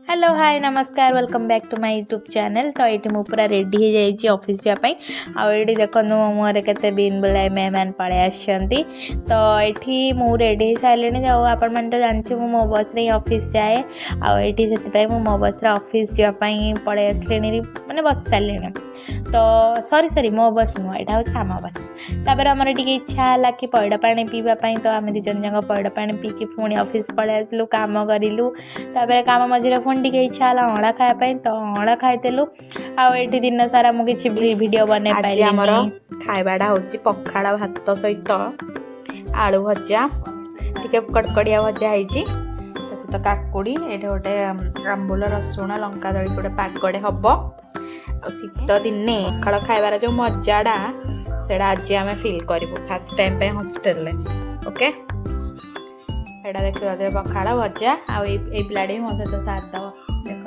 Hello hi नमस्कार welcome back to my YouTube channel. तो ये मुझे पूरा रेडी हो जाइए ऑफिस जावाई। आठी देखो मो मुहर के बिन बुलाए मेहमान पलि आसछंती। तो ये मु रेडी हो सारे आपण मैंने तो जानते मो बस रे ऑफिस जाए आठी से मो बस ऑफिस जावाई पलि आसले मैंने बस सारे। तो सॉरी सॉरी मो बस नुह यहाँ हूँ आम बस। तापर आमर टे इच्छा है कि पैड़ पानी पीवाई। तो आम दिजन जाक पैड़ पानी पीकी पुणी ऑफिस पलि आसलु काम करूँ। तापर काम मझे पुणी टे इच्छा है अड़ा खायापी। तो अड़ा खाईदेलु आठी दिन सारा मुझे वीडियो बन पाइल। खाइबाटा हूँ पखाड़ भात सहित आलू भजा टे कड़कड़िया भजा है सहित काकुड़ी ये गोटे आंबुल रसुण लंका दली गोटे पागड़े हम शीत दिने पखाड़ खाइबार जो मजाटा से आज आम फिल करूँ फास्ट टाइम पे हॉस्टल ओके। यहाँ देखिए पखाड़ भजा आई पिलाटी मो सहित साथ दब देख